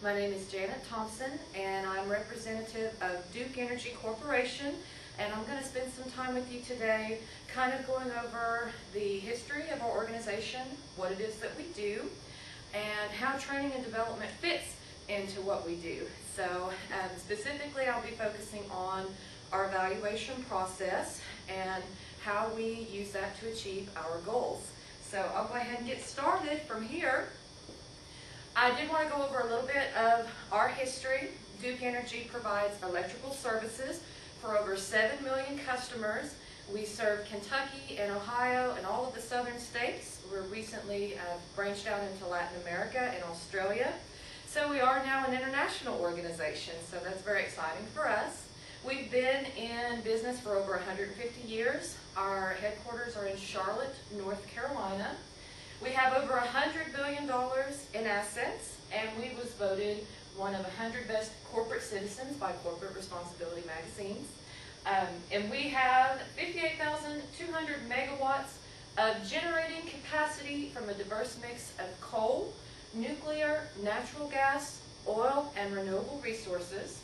My name is Janet Thompson, and I'm representative of Duke Energy Corporation, and I'm going to spend some time with you today kind of going over the history of our organization, what it is that we do, and how training and development fits into what we do. So specifically, I'll be focusing on our evaluation process and how we use that to achieve our goals. So I'll go ahead and get started from here. I did want to go over a little bit of our history. Duke Energy provides electrical services for over 7 million customers. We serve Kentucky and Ohio and all of the southern states. We're recently branched out into Latin America and Australia. So we are now an international organization, so that's very exciting for us. We've been in business for over 150 years. Our headquarters are in Charlotte, North Carolina. We have over $100 billion in assets, and we was voted one of 100 best corporate citizens by Corporate Responsibility magazines. And we have 58,200 megawatts of generating capacity from a diverse mix of coal, nuclear, natural gas, oil, and renewable resources.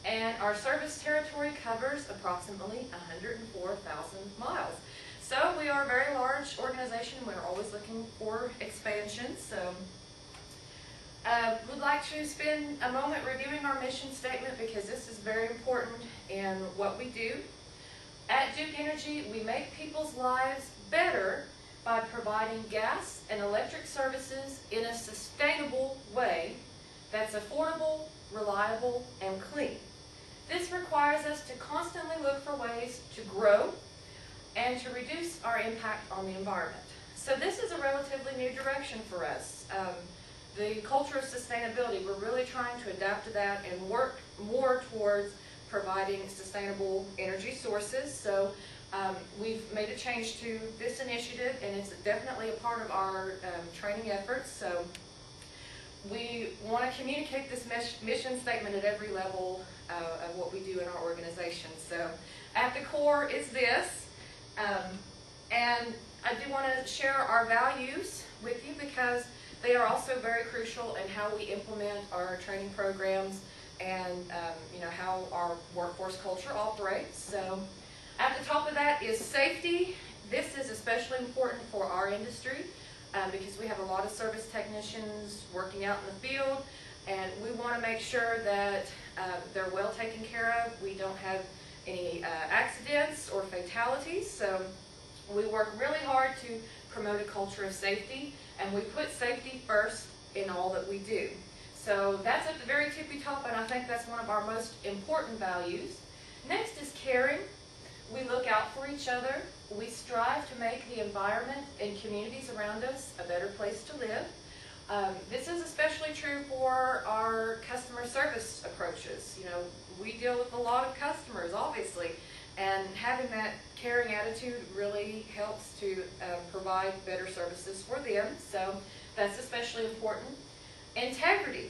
And our service territory covers approximately 104,000 miles. So we are a very large organization. We're always looking for expansion. So we'd like to spend a moment reviewing our mission statement because this is very important in what we do. At Duke Energy, we make people's lives better by providing gas and electric services in a sustainable way that's affordable, reliable, and clean. This requires us to constantly look for ways to grow and to reduce our impact on the environment. So this is a relatively new direction for us. The culture of sustainability, we're really trying to adapt to that and work more towards providing sustainable energy sources. So we've made a change to this initiative, and it's definitely a part of our training efforts. So we want to communicate this mission statement at every level of what we do in our organization. So at the core is this. And I do want to share our values with you because they are also very crucial in how we implement our training programs and how our workforce culture operates. So at the top of that is safety. This is especially important for our industry because we have a lot of service technicians working out in the field, and we want to make sure that they're well taken care of. We don't have any accidents or fatalities, so we work really hard to promote a culture of safety, and we put safety first in all that we do. So that's at the very tippy top, and I think that's one of our most important values. Next is caring. We look out for each other. We strive to make the environment and communities around us a better place to live. This is especially true for our customer service approaches. We deal with a lot of customers, obviously, and having that caring attitude really helps to provide better services for them. So that's especially important. Integrity.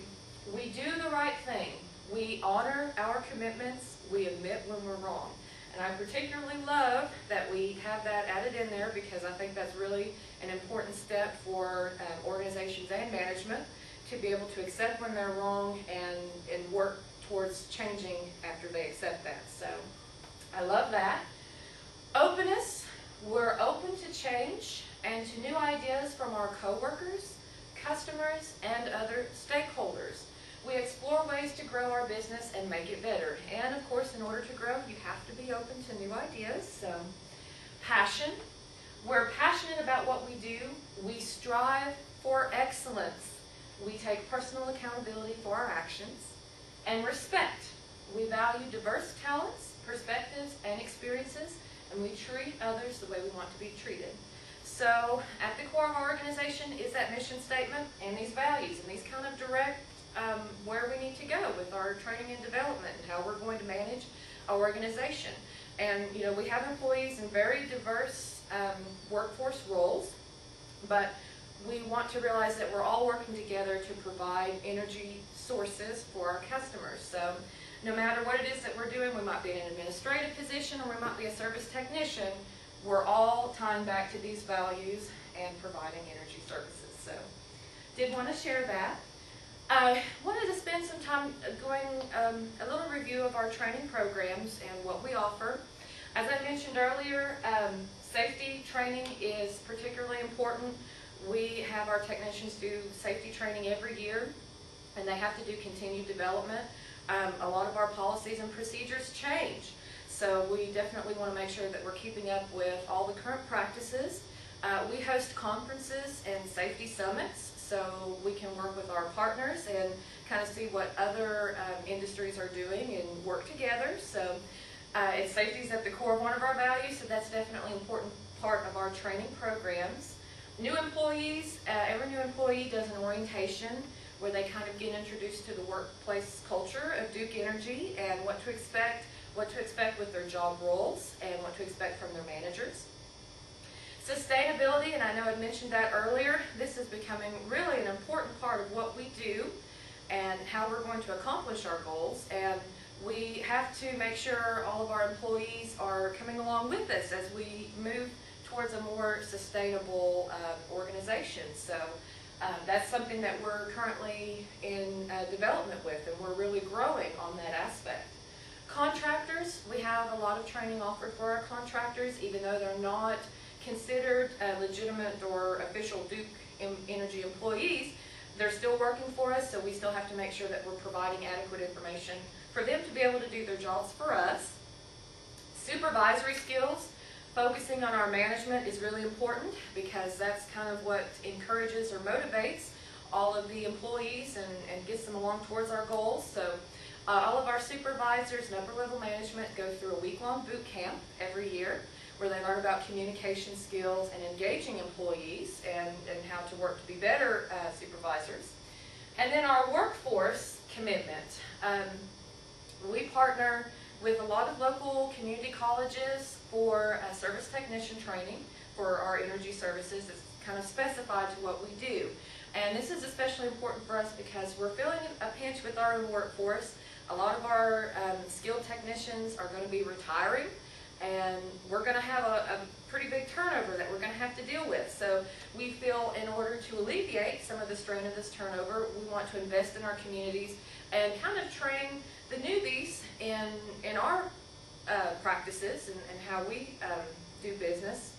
We do the right thing. We honor our commitments. We admit when we're wrong. And I particularly love that we have that added in there because I think that's really an important step for organizations and management to be able to accept when they're wrong and work towards changing after they accept that. So I love that. Openness. We're open to change and to new ideas from our coworkers, customers, and other stakeholders. We explore ways to grow our business and make it better. And of course, in order to grow, you have to be open to new ideas. So, passion. We're passionate about what we do. We strive for excellence. We take personal accountability for our actions. And respect. We value diverse talents, perspectives, and experiences, and we treat others the way we want to be treated. So, at the core of our organization is that mission statement and these values, and these kind of direct where we need to go with our training and development and how we're going to manage our organization. And we have employees in very diverse workforce roles, but we want to realize that we're all working together to provide energy sources for our customers. So no matter what it is that we're doing, we might be in an administrative position or we might be a service technician, we're all tying back to these values and providing energy services. So did want to share that. I wanted to spend spend some time going a little review of our training programs and what we offer. As I mentioned earlier, safety training is particularly important. We have our technicians do safety training every year, and they have to do continued development. A lot of our policies and procedures change, so we definitely want to make sure that we're keeping up with all the current practices. We host conferences and safety summits, so we can work with our partners and kind of see what other industries are doing and work together. So safety is at the core of one of our values, so that's definitely an important part of our training programs. New employees, every new employee does an orientation where they kind of get introduced to the workplace culture of Duke Energy and what to expect with their job roles and what to expect from their managers. Sustainability, and I know I mentioned that earlier, this is becoming really an important part of what we do and how we're going to accomplish our goals. And we have to make sure all of our employees are coming along with us as we move towards a more sustainable organization. So that's something that we're currently in development with, and we're really growing on that aspect. Contractors, we have a lot of training offered for our contractors, even though they're not considered legitimate or official Duke Energy employees. They're still working for us, so we still have to make sure that we're providing adequate information for them to be able to do their jobs for us. Supervisory skills, focusing on our management is really important because that's kind of what encourages or motivates all of the employees and gets them along towards our goals. So all of our supervisors and upper level management go through a week-long boot camp every year where they learn about communication skills and engaging employees and how to work to be better supervisors. And then our workforce commitment. We partner with a lot of local community colleges for service technician training for our energy services. It's kind of specified to what we do. And this is especially important for us because we're feeling a pinch with our own workforce. A lot of our skilled technicians are going to be retiring, and we're going to have a pretty big turnover that we're going to have to deal with. So we feel in order to alleviate some of the strain of this turnover, we want to invest in our communities and kind of train the newbies in our practices and how we do business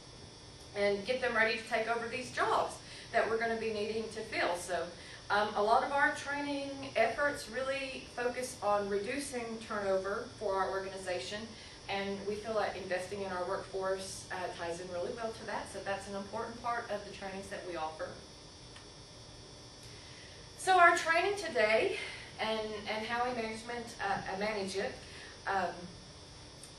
and get them ready to take over these jobs that we're going to be needing to fill. So a lot of our training efforts really focus on reducing turnover for our organization, and we feel like investing in our workforce ties in really well to that. So that's an important part of the trainings that we offer. So our training today and how we manage it.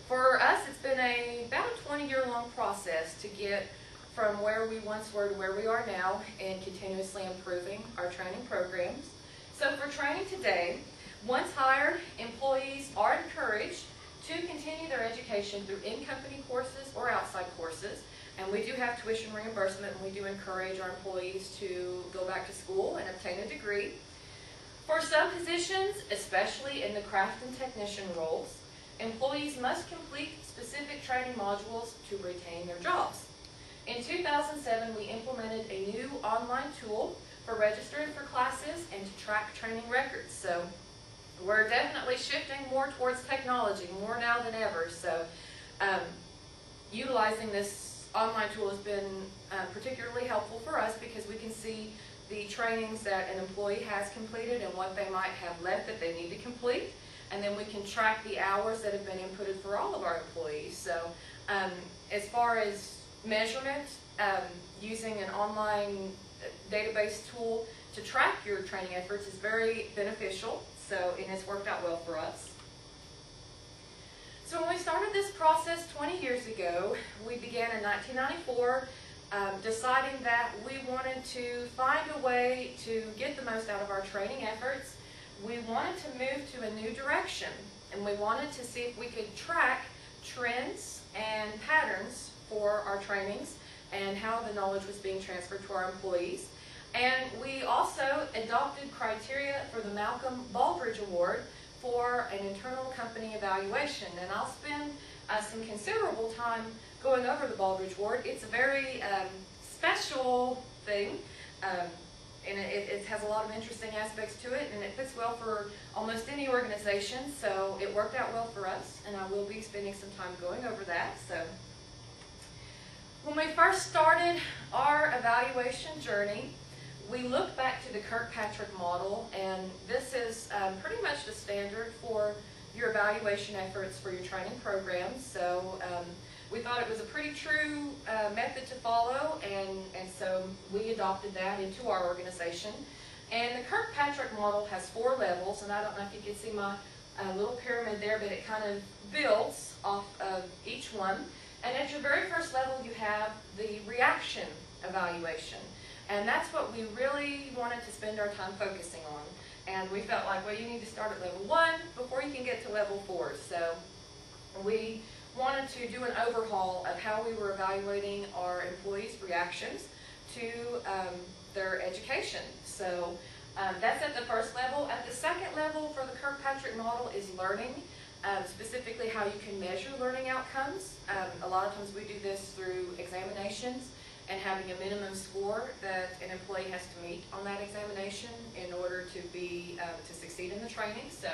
For us, it's been about a 20-year-long process to get from where we once were to where we are now and continuously improving our training programs. So for training today, once hired, employees are encouraged to continue their education through in-company courses or outside courses. And we do have tuition reimbursement, and we do encourage our employees to go back to school and obtain a degree. For some positions, especially in the craft and technician roles, employees must complete specific training modules to retain their jobs. In 2007, we implemented a new online tool for registering for classes and to track training records. So we're definitely shifting more towards technology, more now than ever. So utilizing this online tool has been particularly helpful for us because we can see the trainings that an employee has completed and what they might have left that they need to complete. And then we can track the hours that have been inputted for all of our employees. So as far as measurement, using an online database tool to track your training efforts is very beneficial. So it has worked out well for us. So when we started this process 20 years ago, we began in 1994 deciding that we wanted to find a way to get the most out of our training efforts. We wanted to move to a new direction, and we wanted to see if we could track trends and patterns for our trainings and how the knowledge was being transferred to our employees. And we also adopted criteria for the Malcolm Baldrige Award for an internal company evaluation. And I'll spend some considerable time going over the Baldrige Award. It's a very special thing. and it has a lot of interesting aspects to it, and it fits well for almost any organization, so it worked out well for us, and I will be spending some time going over that. So, when we first started our evaluation journey, we looked back to the Kirkpatrick model, and this is pretty much the standard for your evaluation efforts for your training programs. So we thought it was a pretty true method to follow, and so we adopted that into our organization. And the Kirkpatrick model has 4 levels, and I don't know if you can see my little pyramid there, but it kind of builds off of each one. And at your very first level, you have the reaction evaluation. And that's what we really wanted to spend our time focusing on. And we felt like, well, you need to start at level 1 before you can get to level 4. So we wanted to do an overhaul of how we were evaluating our employees' reactions to their education. So that's at the first level. At the second level for the Kirkpatrick model is learning, specifically how you can measure learning outcomes. A lot of times we do this through examinations and having a minimum score that an employee has to meet on that examination in order to be to succeed in the training. So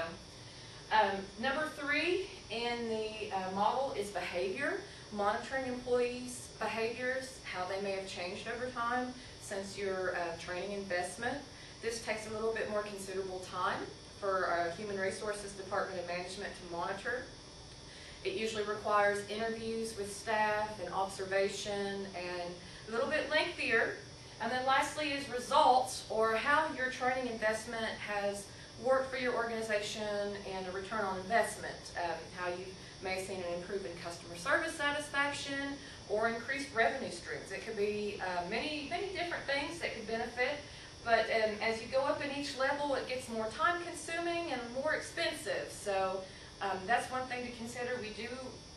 number 3 in the model is behavior, monitoring employees' behaviors, how they may have changed over time since your training investment. This takes a little bit more considerable time for our Human Resources Department and Management to monitor. It usually requires interviews with staff and observation, and a little bit lengthier. And then lastly is results, or how your training investment has worked for your organization and a return on investment. How you may have seen an improvement in customer service satisfaction or increased revenue streams. It could be many different things that could benefit, but as you go up in each level, it gets more time consuming and more expensive. So that's one thing to consider. We do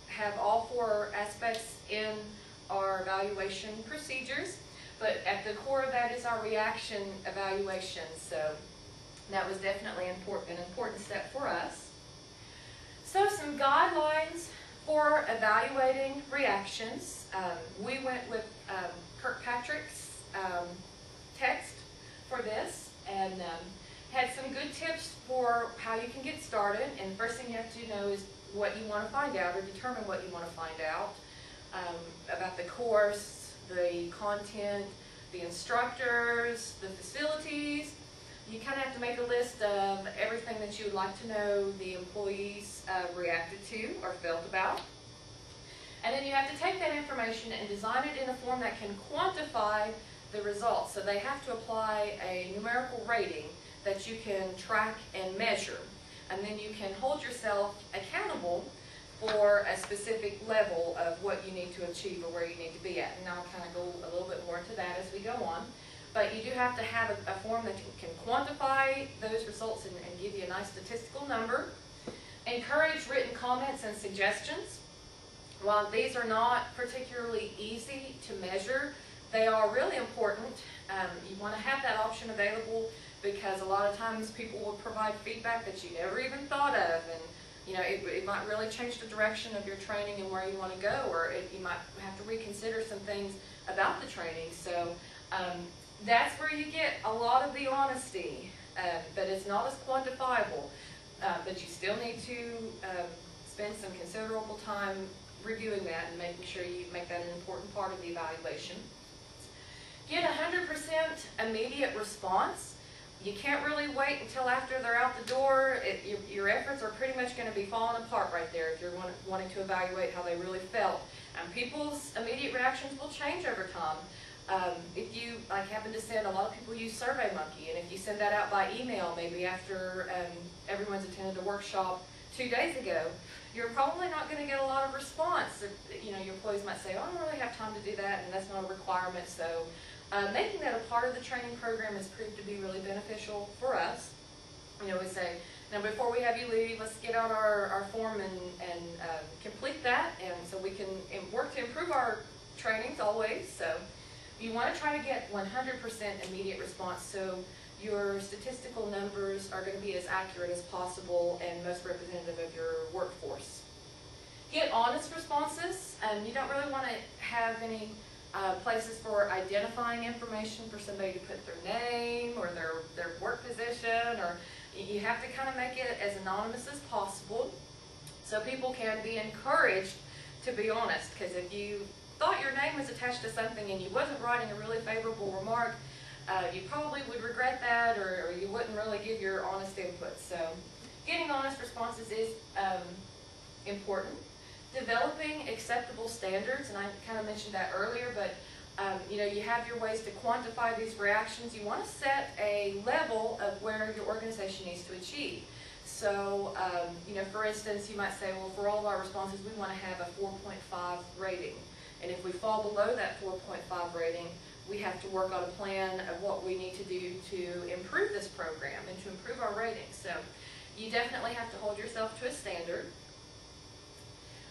have all 4 aspects in our evaluation procedures, but at the core of that is our reaction evaluation. So that was definitely an important step for us. So some guidelines for evaluating reactions. We went with Kirkpatrick's text for this, and had some good tips for how you can get started. And the first thing you have to know is what you want to find out, or determine what you want to find out about the course, the content, the instructors, the facilities. You kind of have to make a list of everything that you would like to know the employees reacted to or felt about. And then you have to take that information and design it in a form that can quantify the results. So they have to apply a numerical rating that you can track and measure. And then you can hold yourself accountable for a specific level of what you need to achieve or where you need to be at. And I'll kind of go a little bit more into that as we go on. But you do have to have a form that can quantify those results and give you a nice statistical number. Encourage written comments and suggestions. While these are not particularly easy to measure, they are really important. You want to have that option available, because a lot of times people will provide feedback that you never even thought of, and you know, it might really change the direction of your training and where you want to go, or you might have to reconsider some things about the training. So that's where you get a lot of the honesty, but it's not as quantifiable. But you still need to spend some considerable time reviewing that and making sure you make that an important part of the evaluation. Get 100% immediate response. You can't really wait until after they're out the door. Your efforts are pretty much going to be falling apart right there if you're wanting to evaluate how they really felt. And people's immediate reactions will change over time. If you happen to send, a lot of people use SurveyMonkey, and if you send that out by email, maybe after everyone's attended a workshop 2 days ago, you're probably not going to get a lot of response. You know, your employees might say, oh, I don't really have time to do that, and that's not a requirement. So making that a part of the training program has proved to be really beneficial for us. You know, we say, now before we have you leave, let's get out our form and complete that, and so we can work to improve our trainings always. So you want to try to get 100% immediate response, so your statistical numbers are going to be as accurate as possible and most representative of your workforce. Get honest responses. You don't really want to have any places for identifying information for somebody to put their name or their work position, or you have to kind of make it as anonymous as possible so people can be encouraged to be honest, because if you thought your name was attached to something and you wasn't writing a really favorable remark, you probably would regret that, or you wouldn't really give your honest input. So getting honest responses is important. Developing acceptable standards, and I kind of mentioned that earlier, but you know, you have your ways to quantify these reactions. You want to set a level of where your organization needs to achieve. So, you know, for instance, you might say, well, for all of our responses, we want to have a 4.5 rating. And if we fall below that 4.5 rating, we have to work on a plan of what we need to do to improve this program and to improve our rating. So you definitely have to hold yourself to a standard.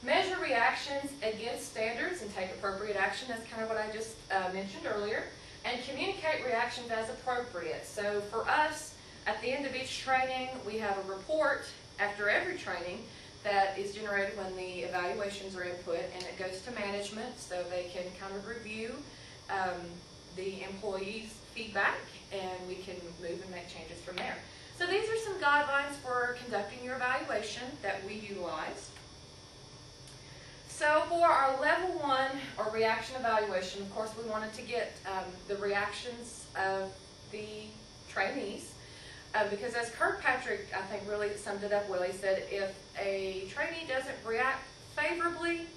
Measure reactions against standards and take appropriate action. That's kind of what I just mentioned earlier. And communicate reactions as appropriate. So for us, at the end of each training, we have a report after every training that is generated when the evaluations are input, and it goes to management so they can kind of review the employees' feedback, and we can move and make changes from there. So these are some guidelines for conducting your evaluation that we utilize. So for our level 1 or reaction evaluation, of course we wanted to get the reactions of the trainees, because as Kirkpatrick, I think, really summed it up well. He said if a trainee doesn't react favorably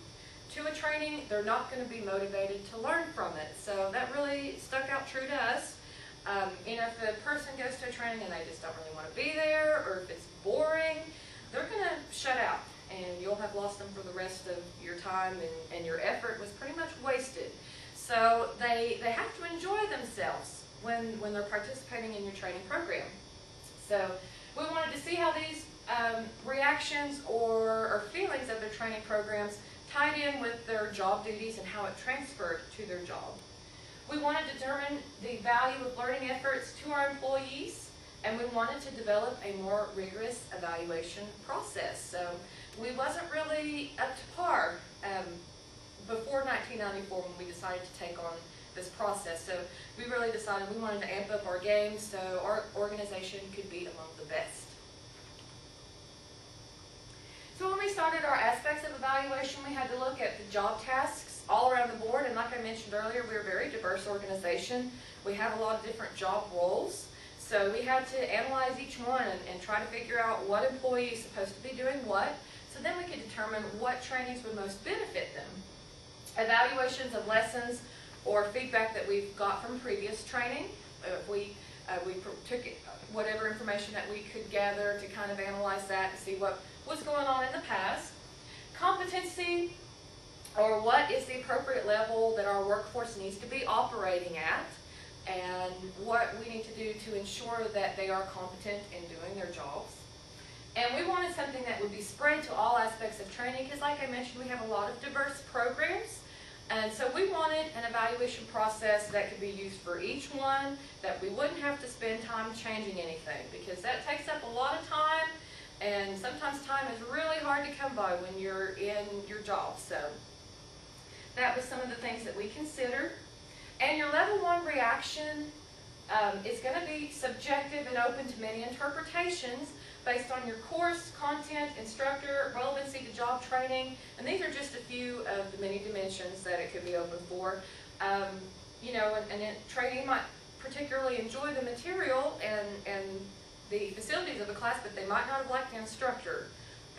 to a training, they're not going to be motivated to learn from it. So that really stuck out true to us. You know, if a person goes to a training and they just don't really want to be there, or if it's boring, they're going to shut out, and you'll have lost them for the rest of your time, and your effort was pretty much wasted. So they have to enjoy themselves when they're participating in your training program. So we wanted to see how these reactions or feelings of their training programs tied in with their job duties and how it transferred to their job. We wanted to determine the value of learning efforts to our employees, and we wanted to develop a more rigorous evaluation process. So we wasn't really up to par before 1994 when we decided to take on this process. So we really decided we wanted to amp up our game so our organization could be among the best. So when we started our aspects of evaluation, we had to look at the job tasks all around the board, and like I mentioned earlier, we're a very diverse organization. We have a lot of different job roles. So we had to analyze each one and try to figure out what employee is supposed to be doing what, so then we could determine what trainings would most benefit them. Evaluations of lessons or feedback that we've got from previous training. We took whatever information that we could gather to kind of analyze that and see what was going on in the past. Competency, or what is the appropriate level that our workforce needs to be operating at, and what we need to do to ensure that they are competent in doing their jobs. And we wanted something that would be spread to all aspects of training, because like I mentioned, we have a lot of diverse programs. And so we wanted an evaluation process that could be used for each one, that we wouldn't have to spend time changing anything, because that takes up a lot of time, and sometimes time is really hard to come by when you're in your job. So that was some of the things that we considered. And your level 1 reaction is going to be subjective and open to many interpretations based on your course, content, instructor, relevancy to job training, and these are just a few of the many dimensions that it could be open for. You know, and trainee might particularly enjoy the material and the facilities of the class, but they might not have liked the instructor,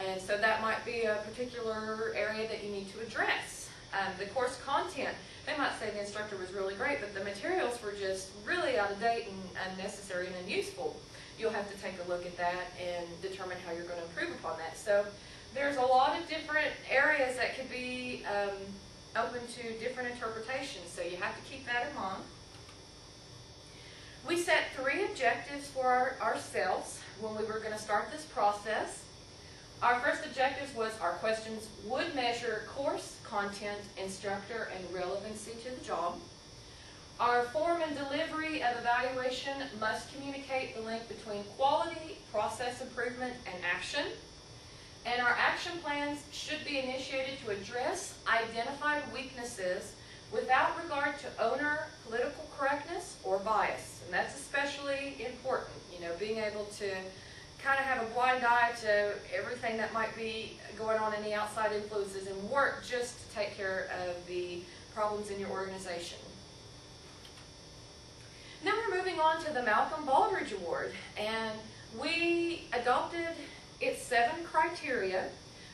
and so that might be a particular area that you need to address. The course content, they might say the instructor was really great, but the materials were just really out of date and unnecessary and unuseful. You'll have to take a look at that and determine how you're going to improve upon that. So there's a lot of different areas that could be open to different interpretations, so you have to keep that in mind. We set 3 objectives for ourselves when we were going to start this process. Our first objective was our questions would measure course, content, instructor, and relevancy to the job. Our form and delivery of evaluation must communicate the link between quality, process improvement, and action. And our action plans should be initiated to address identified weaknesses without regard to owner, political correctness, or bias. And that's especially important, being able to kind of have a blind eye to everything that might be going on in the outside influences and work just to take care of the problems in your organization. Then we're moving on to the Malcolm Baldrige Award, and we adopted its 7 criteria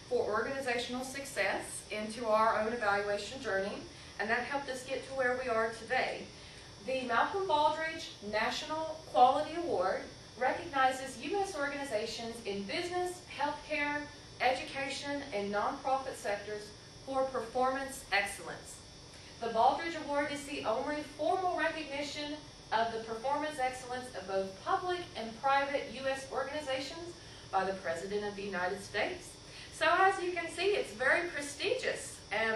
for organizational success into our own evaluation journey, and that helped us get to where we are today. The Malcolm Baldrige National Quality Award recognizes U.S. organizations in business, healthcare, education, and nonprofit sectors for performance excellence. The Baldrige Award is the only formal recognition of the performance excellence of both public and private U.S. organizations by the President of the United States. So as you can see, it's very prestigious, and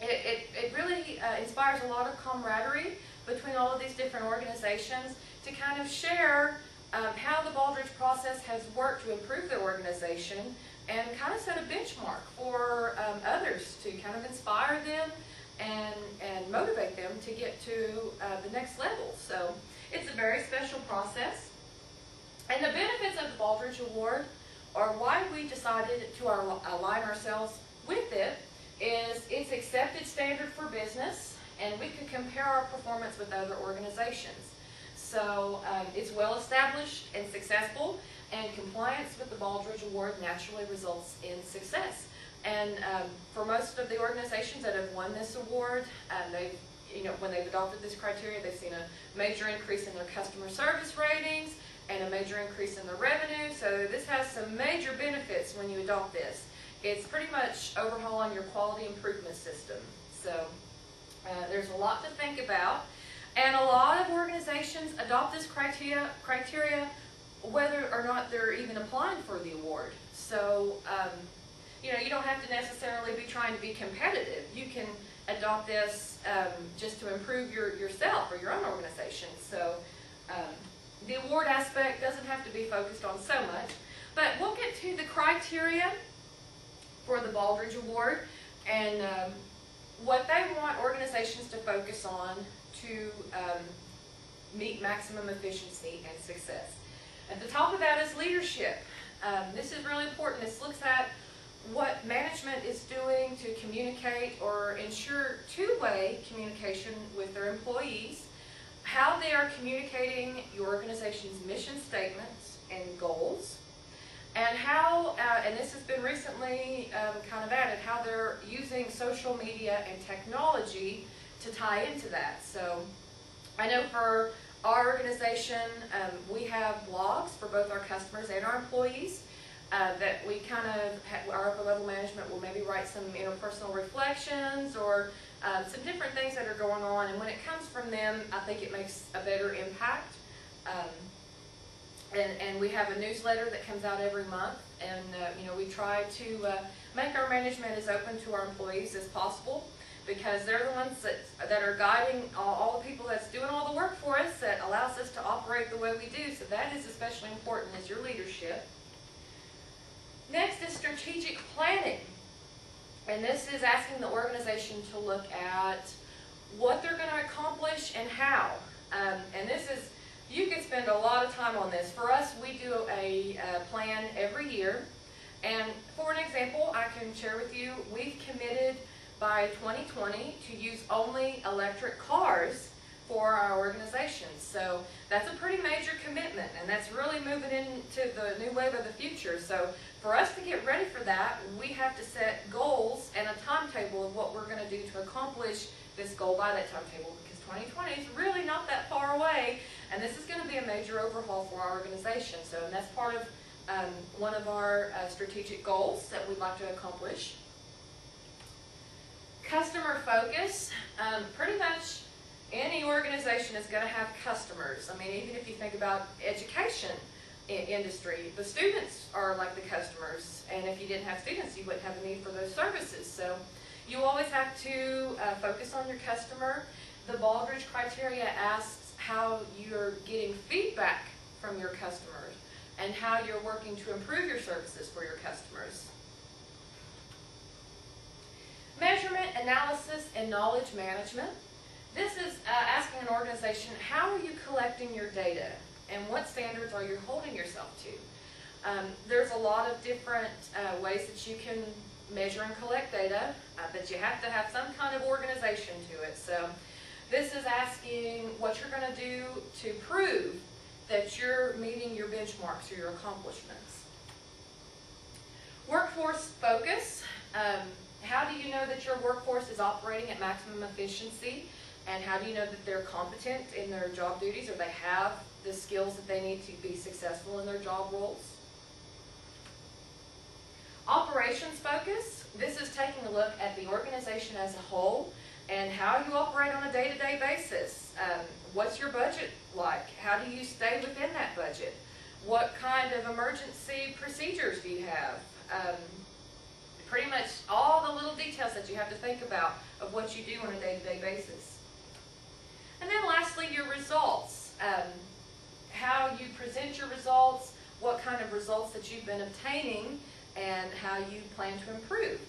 it really inspires a lot of camaraderie between all of these different organizations to kind of share how the Baldrige process has worked to improve their organization and kind of set a benchmark for others to kind of inspire them and motivate them to get to the next level. So it's a very special process. And the benefits of the Baldrige Award, or why we decided to align ourselves with it, is it's accepted standard for business, and we could compare our performance with other organizations. So it's well established and successful, and compliance with the Baldrige Award naturally results in success. And for most of the organizations that have won this award, when they've adopted this criteria, they've seen a major increase in their customer service ratings and a major increase in their revenue. So this has some major benefits when you adopt this. It's pretty much overhauling your quality improvement system. So there's a lot to think about. And a lot of organizations adopt this criteria whether or not they're even applying for the award. So, you don't have to necessarily be trying to be competitive. You can adopt this just to improve yourself or your own organization. So the award aspect doesn't have to be focused on so much. But we'll get to the criteria for the Baldrige Award and what they want organizations to focus on to meet maximum efficiency and success. At the top of that is leadership. This is really important. This looks at what management is doing to communicate or ensure two-way communication with their employees, how they are communicating your organization's mission statements and goals, and how, and this has been recently kind of added, how they're using social media and technology to tie into that. So I know for our organization, we have blogs for both our customers and our employees that we kind of, our upper level management will maybe write some interpersonal reflections or some different things that are going on. And when it comes from them, I think it makes a better impact. And we have a newsletter that comes out every month, and we try to make our management as open to our employees as possible, because they're the ones that are guiding all the people that's doing all the work for us, that allows us to operate the way we do. So that is especially important as your leadership. Next is strategic planning. And this is asking the organization to look at what they're going to accomplish and how. And this is, you could spend a lot of time on this. For us, we do a plan every year. And for an example, I can share with you, we've committed by 2020 to use only electric cars for our organization. So that's a pretty major commitment, and that's really moving into the new wave of the future. So for us to get ready for that, we have to set goals and a timetable of what we're going to do to accomplish this goal by that timetable, because 2020 is really not that far away, and this is going to be a major overhaul for our organization. So, and that's part of one of our strategic goals that we'd like to accomplish. Customer focus. Pretty much any organization is going to have customers. I mean, even if you think about education industry, the students are like the customers, and if you didn't have students, you wouldn't have a need for those services. So you always have to focus on your customer. The Baldrige criteria asks how you're getting feedback from your customers and how you're working to improve your services for your customers. Measurement and analysis and knowledge management. This is asking an organization, how are you collecting your data and what standards are you holding yourself to? There's a lot of different ways that you can measure and collect data, but you have to have some kind of organization to it. So this is asking what you're going to do to prove that you're meeting your benchmarks or your accomplishments. Workforce focus. How do you know that your workforce is operating at maximum efficiency? And how do you know that they're competent in their job duties, or they have the skills that they need to be successful in their job roles? Operations focus. This is taking a look at the organization as a whole and how you operate on a day-to-day basis. What's your budget like? How do you stay within that budget? What kind of emergency procedures do you have? Pretty much all the little details that you have to think about of what you do on a day-to-day basis. And then lastly, your results. How you present your results, what kind of results that you've been obtaining, and how you plan to improve.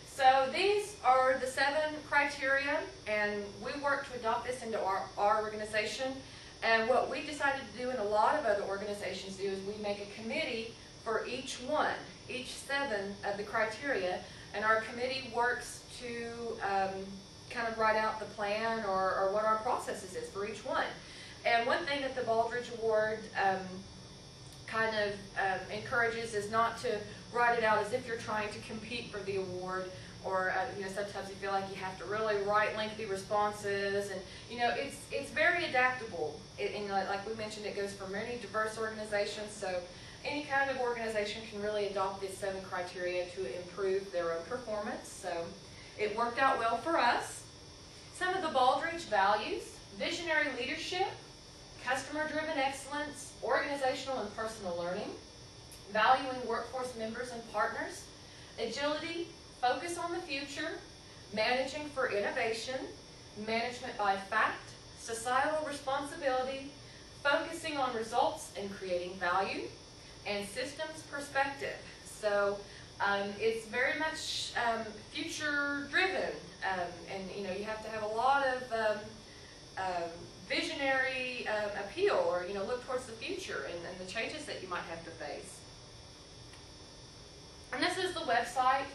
So these are the 7 criteria, and we work to adopt this into our organization. And what we decided to do, and a lot of other organizations do, is we make a committee for each 7 of the criteria, and our committee works to kind of write out the plan or what our processes is for each one. And one thing that the Baldrige Award kind of encourages is not to write it out as if you're trying to compete for the award, or sometimes you feel like you have to really write lengthy responses, and it's very adaptable. Like we mentioned, it goes for many diverse organizations, so any kind of organization can really adopt these 7 criteria to improve their own performance. So it worked out well for us. Some of the Baldrige values: visionary leadership, customer-driven excellence, organizational and personal learning, valuing workforce members and partners, agility, focus on the future, managing for innovation, management by fact, societal responsibility, focusing on results and creating value, and systems perspective. So it's very much future-driven, and you have to have a lot of visionary appeal, or look towards the future and the changes that you might have to face. And this is the website.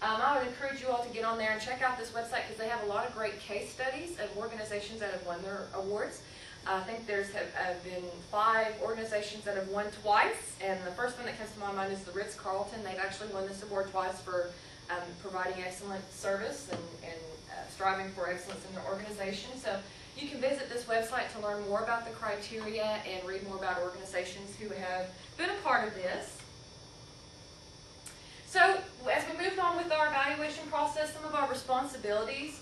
I would encourage you all to get on there and check out this website, because they have a lot of great case studies of organizations that have won their awards. I think there's been 5 organizations that have won twice, and the first one that comes to my mind is the Ritz-Carlton. They've actually won this award twice for providing excellent service and striving for excellence in their organization. So you can visit this website to learn more about the criteria and read more about organizations who have been a part of this. So as we moved on with our evaluation process, some of our responsibilities,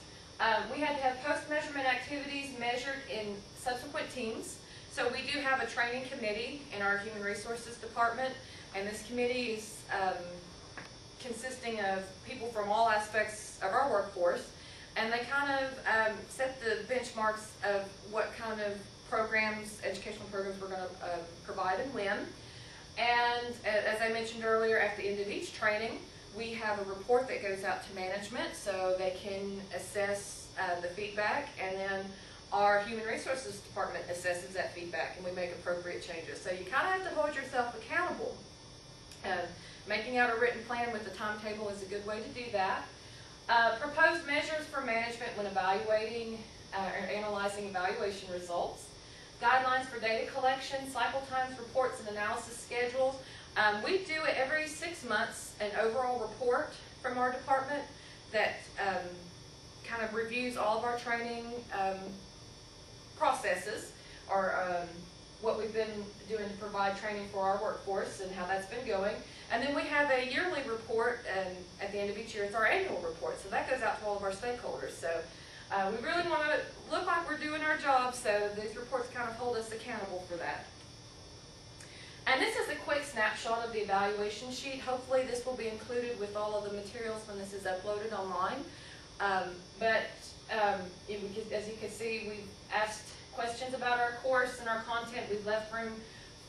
we had to have post-measurement activities measured in subsequent teams. So we do have a training committee in our Human Resources Department, and this committee is consisting of people from all aspects of our workforce, and they kind of set the benchmarks of what kind of programs, educational programs we're going to provide and when. And as I mentioned earlier, at the end of each training, we have a report that goes out to management so they can assess the feedback, and then our Human Resources Department assesses that feedback, and we make appropriate changes. So you kind of have to hold yourself accountable. Making out a written plan with a timetable is a good way to do that. Proposed measures for management when evaluating or analyzing evaluation results. Guidelines for data collection, cycle times, reports, and analysis schedules. We do every 6 months an overall report from our department that kind of reviews all of our training processes, or what we've been doing to provide training for our workforce and how that's been going. And then we have a yearly report, and at the end of each year it's our annual report, so that goes out to all of our stakeholders. So we really want to look like we're doing our job, so these reports kind of hold us accountable for that. And this is a quick snapshot of the evaluation sheet. Hopefully this will be included with all of the materials when this is uploaded online. As you can see, we've asked questions about our course and our content. We've left room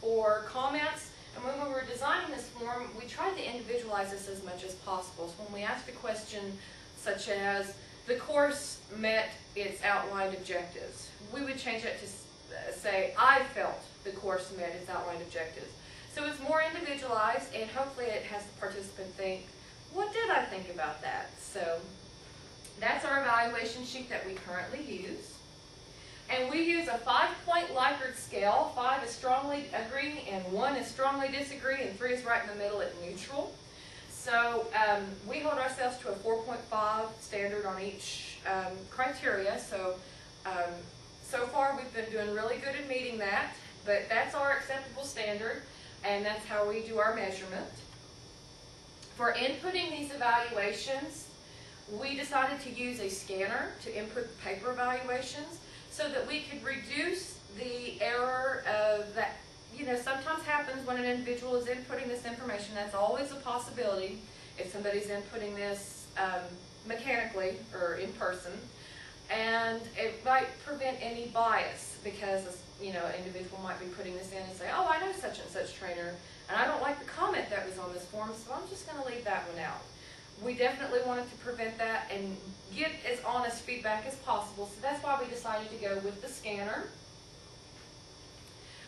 for comments. And when we were designing this form, we tried to individualize this as much as possible. So when we asked a question such as, the course met its outlined objectives. We would change that to say, I felt the course met its outlined objectives. So it's more individualized, and hopefully it has the participant think, what did I think about that? So that's our evaluation sheet that we currently use. And we use a 5-point Likert scale. 5 is strongly agree, and 1 is strongly disagree, and 3 is right in the middle at neutral. So we hold ourselves to a 4.5 standard on each criteria. So so far we've been doing really good at meeting that, but that's our acceptable standard, and that's how we do our measurement. For inputting these evaluations, we decided to use a scanner to input paper evaluations so that we could reduce the error of that. You know, sometimes happens when an individual is inputting this information. That's always a possibility if somebody's inputting this mechanically or in person. And it might prevent any bias because, you know, an individual might be putting this in and say, oh, I know such and such trainer, and I don't like the comment that was on this form, so I'm just going to leave that one out. We definitely wanted to prevent that and get as honest feedback as possible, so that's why we decided to go with the scanner.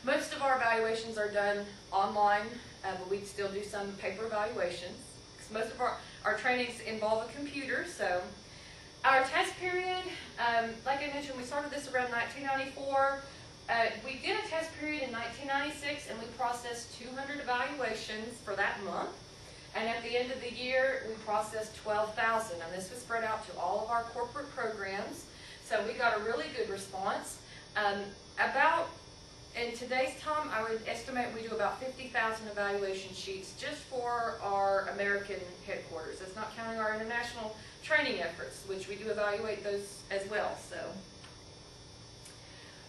Most of our evaluations are done online, but we still do some paper evaluations. Most of our trainings involve a computer, so our test period, like I mentioned, we started this around 1994. We did a test period in 1996, and we processed 200 evaluations for that month. And at the end of the year, we processed 12,000, and this was spread out to all of our corporate programs. So we got a really good response. In today's time, I would estimate we do about 50,000 evaluation sheets just for our American headquarters. That's not counting our international training efforts, which we do evaluate those as well. So,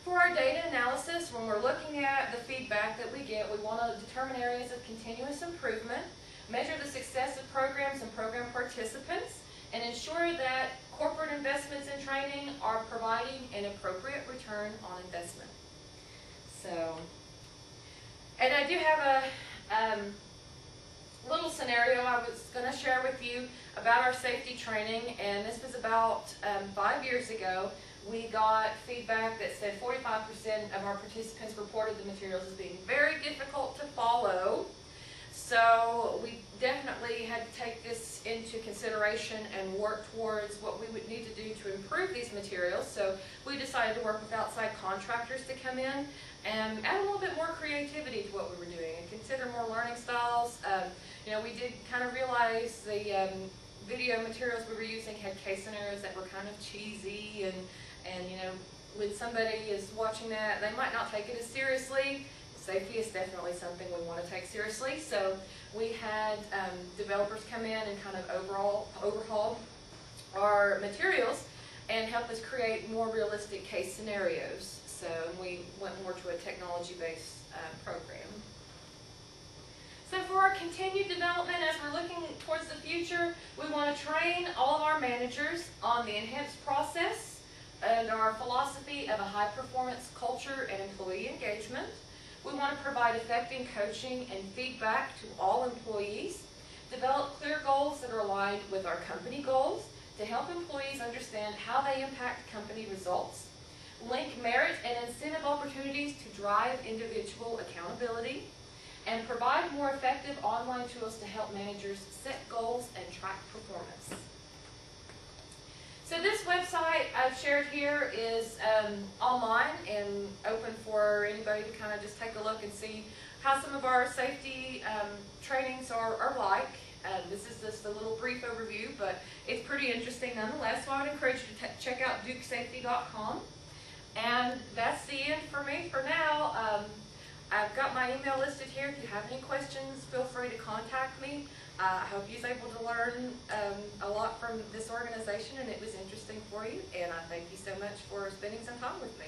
for our data analysis, when we're looking at the feedback that we get, we want to determine areas of continuous improvement, measure the success of programs and program participants, and ensure that corporate investments in training are providing an appropriate return on investment. So, and I do have a little scenario I was going to share with you about our safety training, and this was about 5 years ago. We got feedback that said 45% of our participants reported the materials as being very difficult to follow. So we definitely had to take this into consideration and work towards what we would need to do to improve these materials. So we decided to work with outside contractors to come in and add a little bit more creativity to what we were doing and consider more learning styles. You know, we did kind of realize the video materials we were using had case scenarios that were kind of cheesy, and you know, when somebody is watching that, they might not take it as seriously. Safety is definitely something we want to take seriously. So we had developers come in and kind of overhaul our materials and help us create more realistic case scenarios. So we went more to a technology-based program. So for our continued development, as we're looking towards the future, we want to train all of our managers on the enhanced process and our philosophy of a high-performance culture and employee engagement. We want to provide effective coaching and feedback to all employees, develop clear goals that are aligned with our company goals to help employees understand how they impact company results, link merit and incentive opportunities to drive individual accountability, and provide more effective online tools to help managers set goals and track performance. So this website I've shared here is online and open for anybody to kind of just take a look and see how some of our safety trainings are like. This is just a little brief overview, but it's pretty interesting nonetheless. So I would encourage you to check out dukesafety.com. And that's the end for me for now. I've got my email listed here. If you have any questions, feel free to contact me. I hope you was able to learn a lot from this organization and it was interesting for you. And I thank you so much for spending some time with me.